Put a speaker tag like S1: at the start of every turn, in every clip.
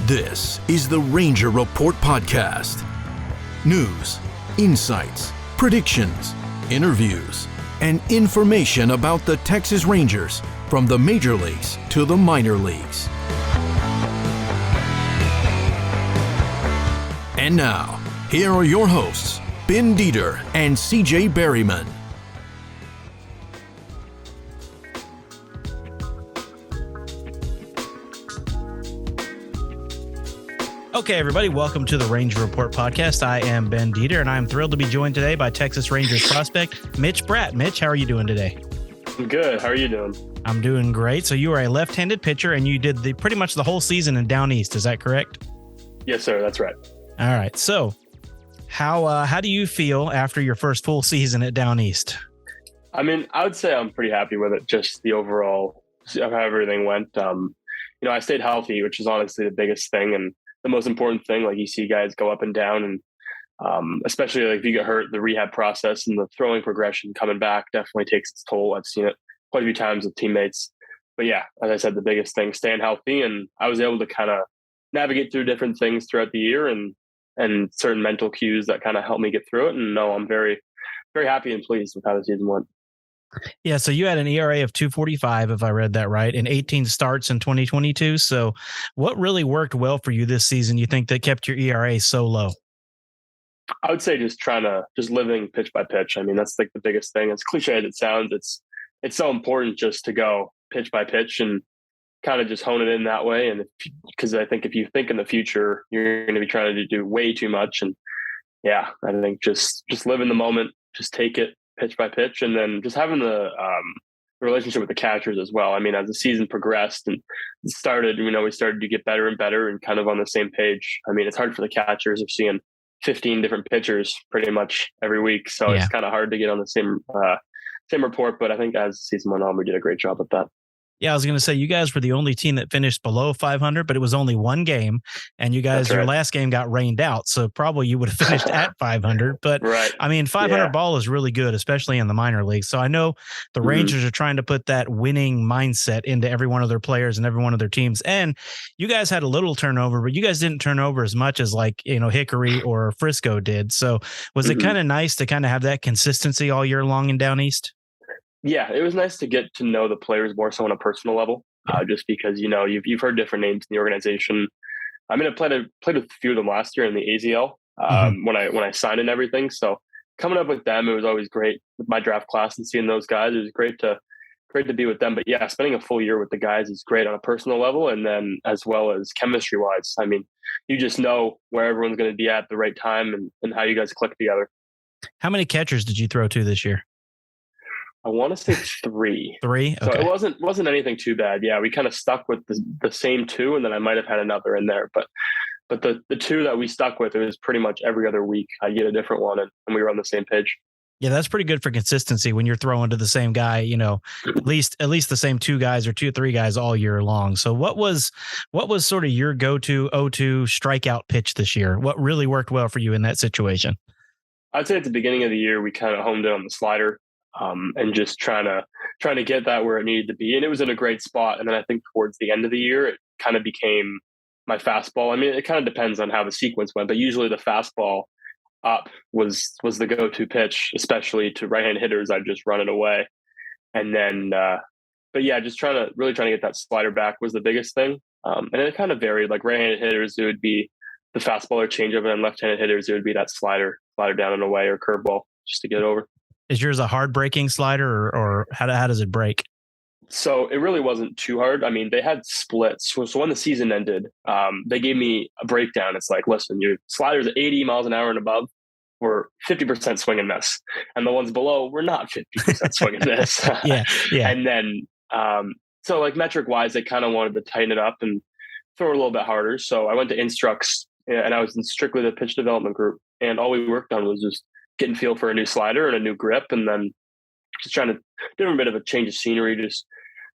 S1: This is the Ranger Report Podcast. News, insights, predictions, interviews, and information about the Texas Rangers from the major leagues to the minor leagues. And now, here are your hosts, Ben Dieter and CJ Berryman.
S2: Okay, everybody, welcome to the Ranger Report Podcast. I am Ben Dieter, and I'm thrilled to be joined today by Texas Rangers prospect Mitch Bratt. Mitch, how are you doing today?
S3: I'm good. How are you doing?
S2: I'm doing great. So you are a left-handed pitcher, and you did pretty much the whole season in Down East. Is that correct?
S3: Yes, sir. That's right.
S2: All right. So how do you feel after your first full season at Down East?
S3: I mean, I would say I'm pretty happy with it. Just the overall of how everything went. I stayed healthy, which is honestly the biggest thing and the most important thing. Like, you see guys go up and down, and especially like if you get hurt, the rehab process and the throwing progression coming back definitely takes its toll. I've seen it quite a few times with teammates. But yeah, as I said, the biggest thing, staying healthy, and I was able to kind of navigate through different things throughout the year and certain mental cues that kind of helped me get through it. And no, I'm very, very happy and pleased with how the season went.
S2: Yeah, so you had an ERA of 2.45, if I read that right, and 18 starts in 2022. So what really worked well for you this season, you think, that kept your ERA so low?
S3: I would say just living pitch by pitch. I mean, that's like the biggest thing. As cliche as it sounds, it's so important just to go pitch by pitch and kind of just hone it in that way. And because I think if you think in the future, you're going to be trying to do way too much. And yeah, I think just live in the moment, just take it pitch by pitch, and then just having the relationship with the catchers as well. I mean, as the season progressed and started, we started to get better and better and kind of on the same page. I mean, it's hard for the catchers of seeing 15 different pitchers pretty much every week. So It's kind of hard to get on the same report. But I think as the season went on, we did a great job at that.
S2: Yeah, I was going to say, you guys were the only team that finished below 500, but it was only one game, and you guys, your last game got rained out, so probably you would have finished at 500. But
S3: right.
S2: I mean, 500 ball is really good, especially in the minor leagues. So I know the Rangers are trying to put that winning mindset into every one of their players and every one of their teams. And you guys had a little turnover, but you guys didn't turn over as much as Hickory or Frisco did. So was it kind of nice to kind of have that consistency all year long in Down East?
S3: Yeah, it was nice to get to know the players more so on a personal level, just because, you've heard different names in the organization. I mean, I played with a few of them last year in the AZL when I signed and everything. So coming up with them, it was always great with my draft class and seeing those guys. It was great to be with them. But yeah, spending a full year with the guys is great on a personal level, and then as well as chemistry wise. I mean, you just know where everyone's going to be at the right time and how you guys click together.
S2: How many catchers did you throw to this year?
S3: I want to say 3.
S2: 3?
S3: Okay. So it wasn't anything too bad. Yeah, we kind of stuck with the same 2, and then I might have had another in there. But the 2 that we stuck with, it was pretty much every other week I'd get a different one, and we were on the same page.
S2: Yeah, that's pretty good for consistency when you're throwing to the same guy, at least the same 2 guys or 2-3 guys all year long. So what was sort of your go-to 0-2 strikeout pitch this year? What really worked well for you in that situation?
S3: I'd say at the beginning of the year, we kind of honed in on the slider. And just trying to get that where it needed to be. And it was in a great spot. And then I think towards the end of the year, it kind of became my fastball. I mean, it kind of depends on how the sequence went, but usually the fastball up was the go-to pitch, especially to right-hand hitters. I'd just run it away. And then, but yeah, just trying to get that slider back was the biggest thing. And it kind of varied. Like right-handed hitters, it would be the fastball or changeup, and then left-handed hitters, it would be that slider down and away or curveball just to get it over.
S2: Is yours a hard breaking slider or how does it break?
S3: So it really wasn't too hard. I mean, they had splits. So when the season ended, they gave me a breakdown. It's like, listen, your sliders at 80 miles an hour and above were 50% swing and miss. And the ones below were not 50% swing and miss.
S2: Yeah.
S3: And then, so like metric wise, they kind of wanted to tighten it up and throw it a little bit harder. So I went to Instructs, and I was in strictly the pitch development group. And all we worked on was just getting feel for a new slider and a new grip, and then just trying to do a bit of a change of scenery, just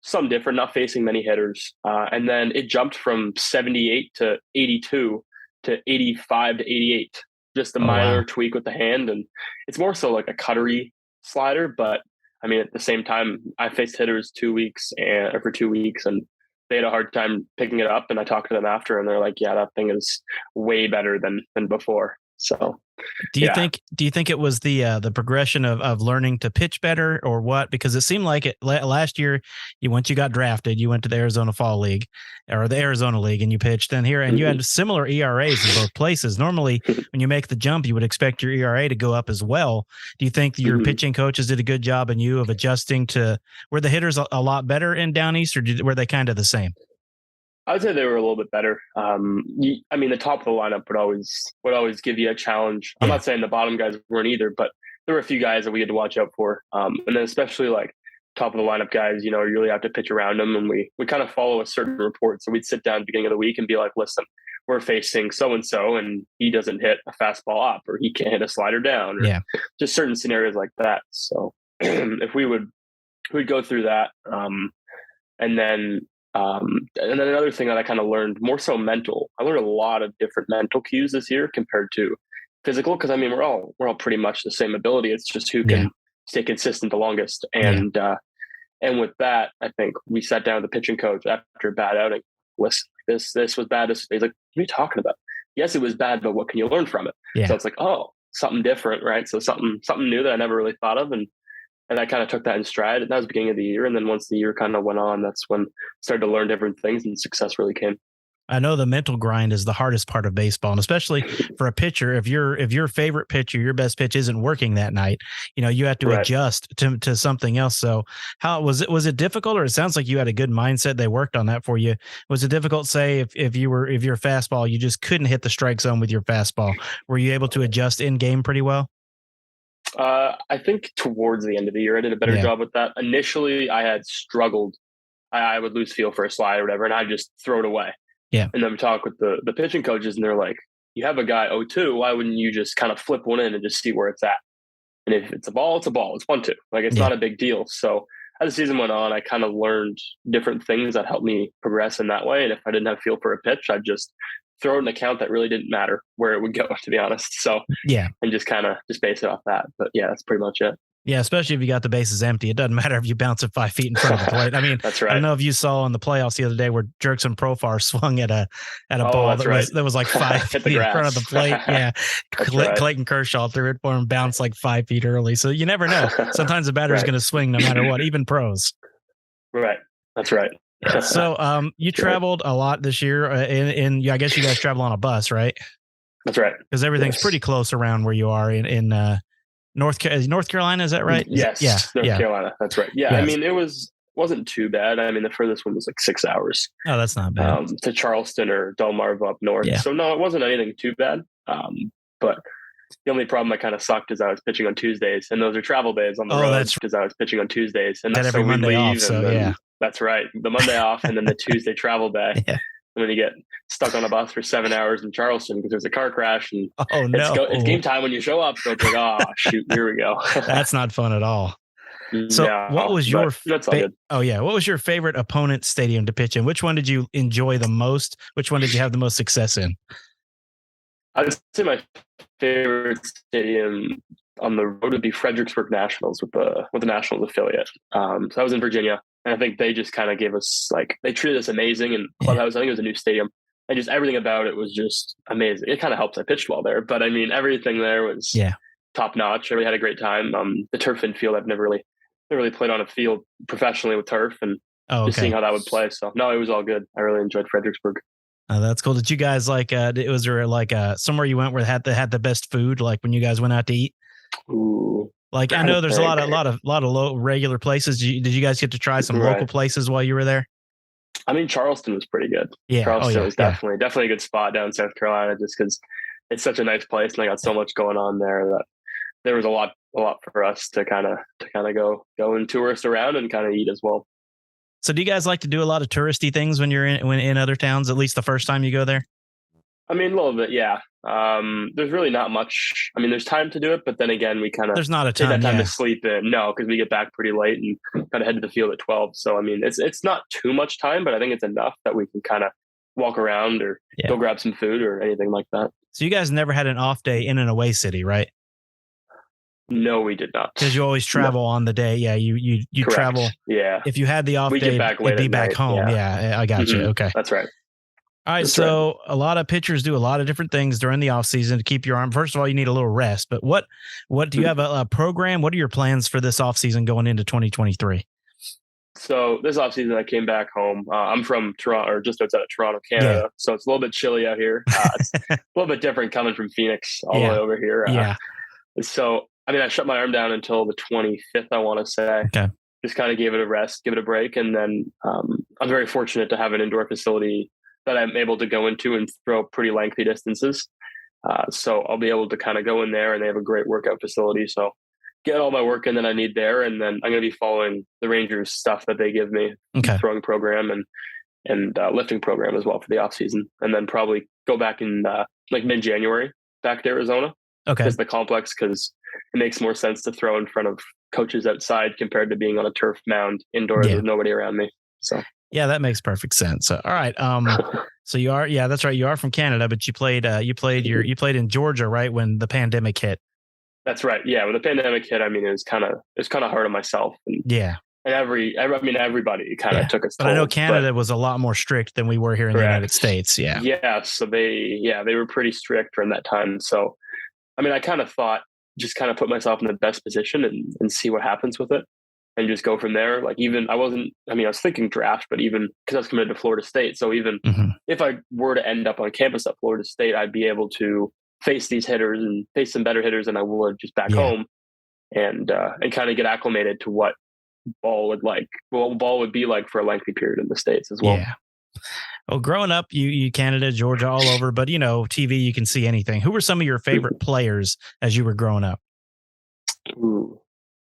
S3: some different, not facing many hitters. And then it jumped from 78 to 82 to 85 to 88, just a minor tweak with the hand. And it's more so like a cuttery slider, but I mean, at the same time, I faced hitters for 2 weeks, and they had a hard time picking it up. And I talked to them after, and they're like, yeah, that thing is way better than before. So
S2: Do you think it was the progression of learning to pitch better or what? Because it seemed like it last year, once you got drafted, you went to the Arizona Fall League or the Arizona League and you pitched in here and you had similar ERAs in both places. Normally when you make the jump, you would expect your ERA to go up as well. Do you think your pitching coaches did a good job in you of adjusting to, were the hitters a lot better in Down East, or were they kind of the same?
S3: I would say they were a little bit better. I mean, the top of the lineup would always give you a challenge. I'm not saying the bottom guys weren't either, but there were a few guys that we had to watch out for. And then especially like top of the lineup guys, you really have to pitch around them. And we kind of follow a certain report. So we'd sit down at the beginning of the week and be like, listen, we're facing so-and-so and he doesn't hit a fastball up, or he can't hit a slider down, or just certain scenarios like that. So if we'd go through that. And then another thing that I kind of learned, more so mental. I learned a lot of different mental cues this year compared to physical, because I mean we're all pretty much the same ability. It's just who can stay consistent the longest. And with that, I think we sat down with the pitching coach after a bad outing. Listen, this was bad. He's like, what are you talking about? Yes, it was bad, but what can you learn from it? Yeah. So it's like, oh, something different, right? So something new that I never really thought of, and I kind of took that in stride. And that was the beginning of the year. And then once the year kind of went on, that's when I started to learn different things and success really came.
S2: I know the mental grind is the hardest part of baseball, and especially for a pitcher, if your favorite pitcher, your best pitch isn't working that night, you have to adjust to something else. So how was it difficult, or it sounds like you had a good mindset? They worked on that for you. Was it difficult, say, if your fastball, you just couldn't hit the strike zone with your fastball? Were you able to adjust in game pretty well?
S3: I think towards the end of the year, I did a better job with that. Initially, I had struggled. I would lose feel for a slide or whatever, and I'd just throw it away. Yeah. And then we talk with the pitching coaches, and they're like, you have a guy 0-2. Why wouldn't you just kind of flip one in and just see where it's at? And if it's a ball, it's a ball. It's 1-2. Like, it's not a big deal. So as the season went on, I kind of learned different things that helped me progress in that way. And if I didn't have feel for a pitch, I'd just throw an account that really didn't matter where it would go, to be honest. So and just kind of base it off that. But that's pretty much it. Yeah,
S2: especially if you got the bases empty. It doesn't matter if you bounce it 5 feet in front of the plate. I mean,
S3: that's right.
S2: I don't know if you saw in the playoffs the other day where Jerkson Profar swung at a ball that was like 5 feet in front of the plate. Yeah, Clayton Kershaw threw it for him, bounced like 5 feet early. So you never know. Sometimes the batter's going to swing no matter what, even pros.
S3: Right, that's right.
S2: So you traveled a lot this year, and I guess you guys travel on a bus, right?
S3: That's right.
S2: Because everything's pretty close around where you are in North Carolina, is that right?
S3: Yes. North Carolina. That's right. Yeah. I mean, wasn't too bad. I mean, the furthest one was like 6 hours.
S2: Oh, that's not bad.
S3: To Charleston or Delmarva up north. Yeah. So no, it wasn't anything too bad. But the only problem that kind of sucked is I was pitching on Tuesdays, and those are travel days on the road because I was pitching on Tuesdays, and that's
S2: every Monday off. So
S3: that's right. The Monday off, and then the Tuesday travel day. Yeah. And then you get stuck on a bus for 7 hours in Charleston because there's a car crash, and it's game time when you show up. So it's like, oh shoot, here we go.
S2: That's not fun at all. So what was your what was your favorite opponent stadium to pitch in? Which one did you enjoy the most? Which one did you have the most success in?
S3: I'd say my favorite stadium on the road would be Fredericksburg Nationals with the Nationals affiliate. So I was in Virginia, and I think they just kind of gave us they treated us amazing. And Clubhouse, I think it was a new stadium, and just everything about it was just amazing. It kind of helps I pitched well there, but I mean everything there was top notch. I really had a great time. The turf infield, I've never really played on a field professionally with turf, and just seeing how that would play. So no, it was all good. I really enjoyed Fredericksburg.
S2: That's cool. Did you guys was there somewhere you went where had the best food, like when you guys went out to eat?
S3: Ooh,
S2: I know there's a lot of low regular places. Did you guys get to try some local places while you were there?
S3: I mean, Charleston was pretty good.
S2: Yeah,
S3: Charleston was definitely a good spot down in South Carolina, just because it's such a nice place, and I got so much going on there that there was a lot for us to kind of go and tourist around and kind of eat as well.
S2: So do you guys like to do a lot of touristy things when you're in other towns, at least the first time you go there?
S3: I mean, a little bit, yeah. There's really not much. I mean, there's time to do it, but then again, we kind of
S2: there's not a
S3: take that time to sleep in. No, because we get back pretty late and kind of head to the field at 12. So I mean, it's not too much time, but I think it's enough that we can kind of walk around or go grab some food or anything like that.
S2: So you guys never had an off day in an away city, right?
S3: No, we did not.
S2: Because you always travel on the day. Yeah, you
S3: Correct.
S2: travel.
S3: Yeah.
S2: If you had the off
S3: We get
S2: day,
S3: back late
S2: it'd be
S3: at
S2: back
S3: night.
S2: home. Yeah, I got you. Okay.
S3: That's right.
S2: All right.
S3: That's
S2: So a lot of pitchers do a lot of different things during the off season to keep your arm. First of all, you need a little rest. But what do you have a program? What are your plans for this off season going into 2023?
S3: So this offseason, I came back home. I'm from Toronto, or just outside of Toronto, Canada.
S2: Yeah.
S3: So it's a little bit chilly out here. It's a little bit different coming from Phoenix all the way over here. So, I mean, I shut my arm down until the 25th, I want to say.
S2: Okay.
S3: Just kind of gave it a rest, give it a break. And then I'm very fortunate to have an indoor facility that I'm able to go into and throw pretty lengthy distances. So I'll be able to kind of go in there, and they have a great workout facility. So get all my work in that I need there. And then I'm going to be following the Rangers stuff that they give me, throwing program and lifting program as well for the off season. And then probably go back in like mid-January back to Arizona.
S2: Okay.
S3: Because the complex, because it makes more sense to throw in front of coaches outside compared to being on a turf mound indoors with nobody around me. So
S2: yeah, that makes perfect sense. All right. So you are, that's right. You are from Canada, but you played in Georgia, right? When the pandemic hit.
S3: That's right. Yeah. When the pandemic hit, I mean, it was kind of hard on myself. And everybody kind of took us.
S2: But I know Canada was a lot more strict than we were here in the United States. Yeah.
S3: Yeah. So they were pretty strict during that time. So, I mean, I kind of thought just kind of put myself in the best position and see what happens with it and just go from there. Like I was thinking draft, but even because I was committed to Florida State. So even if I were to end up on campus at Florida State, I'd be able to face these hitters and face some better hitters than I would just back home and kind of get acclimated to what ball would be like for a lengthy period in the States as well.
S2: Yeah. Well, growing up, you Canada, Georgia, all over, but TV, you can see anything. Who were some of your favorite players as you were growing up?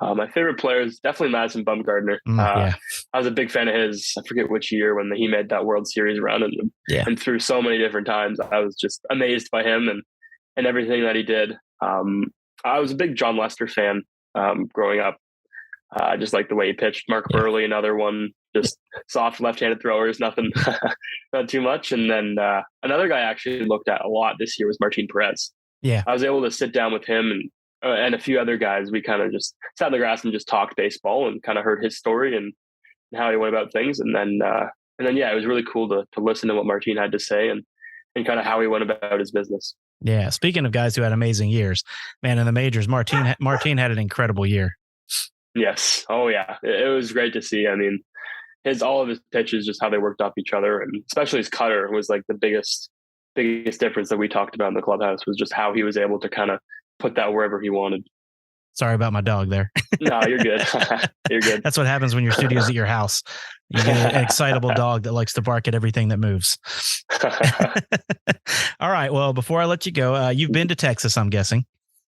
S3: My favorite players, definitely Madison Bumgarner. I was a big fan of his. I forget which year when he made that World Series run and through so many different times. I was just amazed by him and everything that he did. I was a big John Lester fan growing up. Just like the way he pitched. Mark Burley, another one, just soft left-handed throwers, nothing, not too much. And then another guy I actually looked at a lot this year was Martin Perez. Yeah, I was able to sit down with him and a few other guys. We kind of just sat in the grass and just talked baseball and kind of heard his story and how he went about things. And then it was really cool to listen to what Martin had to say and kind of how he went about his business.
S2: Yeah, speaking of guys who had amazing years, man, in the majors, Martin had an incredible year.
S3: Yes. Oh yeah. It was great to see. I mean, all of his pitches, just how they worked off each other, and especially his cutter was like the biggest difference that we talked about in the clubhouse was just how he was able to kind of put that wherever he wanted.
S2: Sorry about my dog there.
S3: No, you're good. You're good.
S2: That's what happens when your studio's at your house. You get an excitable dog that likes to bark at everything that moves. All right. Well, before I let you go, you've been to Texas, I'm guessing.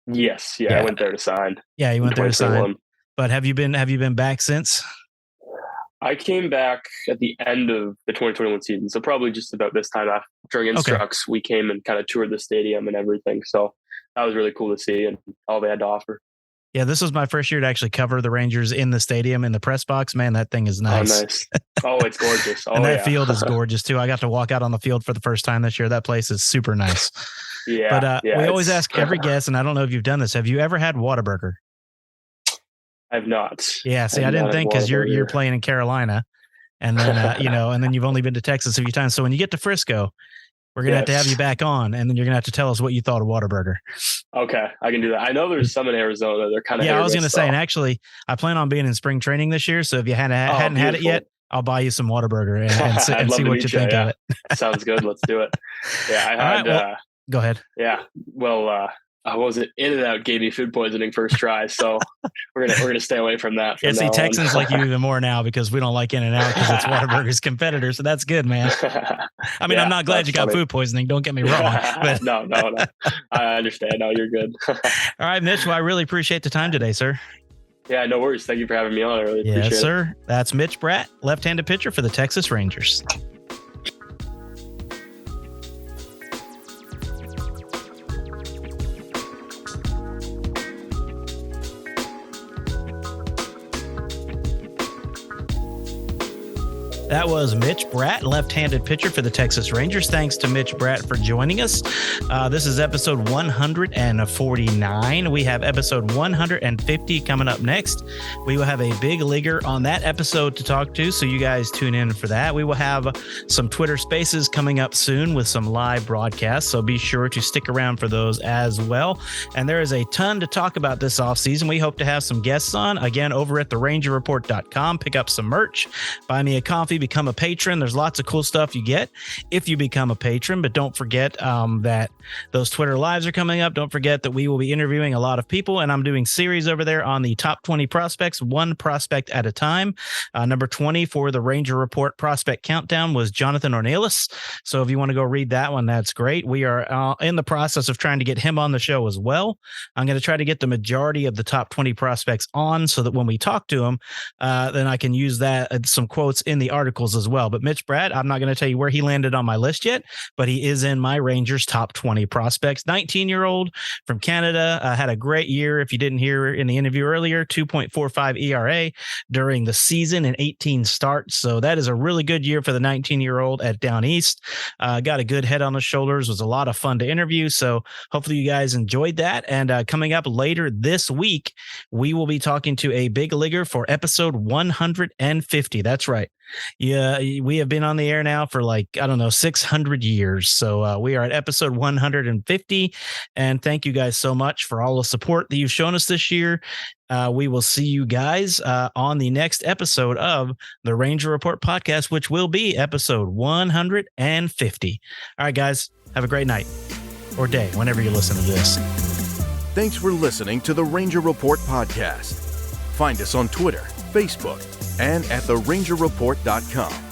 S3: Yes. Yeah. I went there to sign.
S2: Yeah. You went there to sign. But have you been back since?
S3: I came back at the end of the 2021 season. So probably just about this time during Instructs, we came and kind of toured the stadium and everything. So that was really cool to see and all they had to offer. Yeah,
S2: this was my first year to actually cover the Rangers in the stadium, in the press box. Man, that thing is nice.
S3: Oh, nice. Oh, it's gorgeous.
S2: And that field is gorgeous too. I got to walk out on the field for the first time this year. That place is super nice.
S3: Yeah.
S2: But we always ask every guest, and I don't know if you've done this. Have you ever had Whataburger?
S3: I've not.
S2: Yeah. See, I didn't think because you're playing in Carolina, and then and then you've only been to Texas a few times. So when you get to Frisco, we're gonna have to have you back on, and then you're gonna have to tell us what you thought of Whataburger.
S3: Okay, I can do that. I know there's some in Arizona. They're kind of
S2: I was gonna say, and actually, I plan on being in spring training this year. So if you hadn't had it yet, I'll buy you some Whataburger and see what you think of it.
S3: Sounds good. Let's do it. Yeah, I had.
S2: Go ahead.
S3: Yeah. Well, I wasn't In-N-Out gave me food poisoning first try, so we're gonna stay away from that.
S2: Yeah, see, Texans like you even more now because we don't like In-N-Out because it's Whataburger's competitor. So that's good, man. I mean, I'm not glad you got food poisoning. Don't get me wrong. But
S3: No. I understand. No, you're good.
S2: All right, Mitch. Well, I really appreciate the time today, sir.
S3: Yeah, no worries. Thank you for having me on. I really appreciate it.
S2: Yes, sir. That's Mitch Bratt, left-handed pitcher for the Texas Rangers. That was Mitch Bratt, left-handed pitcher for the Texas Rangers. Thanks to Mitch Bratt for joining us. This is episode 149. We have episode 150 coming up next. We will have a big leaguer on that episode to talk to, so you guys tune in for that. We will have some Twitter Spaces coming up soon with some live broadcasts, so be sure to stick around for those as well. And there is a ton to talk about this offseason. We hope to have some guests on, again, over at therangerreport.com. Pick up some merch, buy me a coffee, become a patron. There's lots of cool stuff you get if you become a patron, but don't forget that those Twitter lives are coming up. Don't forget that we will be interviewing a lot of people, and I'm doing series over there on the top 20 prospects, one prospect at a time. Number 20 for the Ranger Report prospect countdown was Jonathan Ornelas. So if you want to go read that one, that's great. We are in the process of trying to get him on the show as well. I'm going to try to get the majority of the top 20 prospects on so that when we talk to him, then I can use that some quotes in the articles as well. But Mitch Bratt, I'm not going to tell you where he landed on my list yet, but he is in my Rangers top 20 prospects. 19-year-old from Canada, had a great year. If you didn't hear in the interview earlier, 2.45 ERA during the season and 18 starts. So that is a really good year for the 19-year-old at Down East. Got a good head on the shoulders. Was a lot of fun to interview. So hopefully you guys enjoyed that. And coming up later this week, we will be talking to a big leaguer for episode 150. That's right. Yeah, we have been on the air now for 600 years. So we are at episode 150. And thank you guys so much for all the support that you've shown us this year. We will see you guys on the next episode of the Ranger Report podcast, which will be episode 150. All right, guys, have a great night or day whenever you listen to this.
S1: Thanks for listening to the Ranger Report podcast. Find us on Twitter, Facebook, and at therangerreport.com.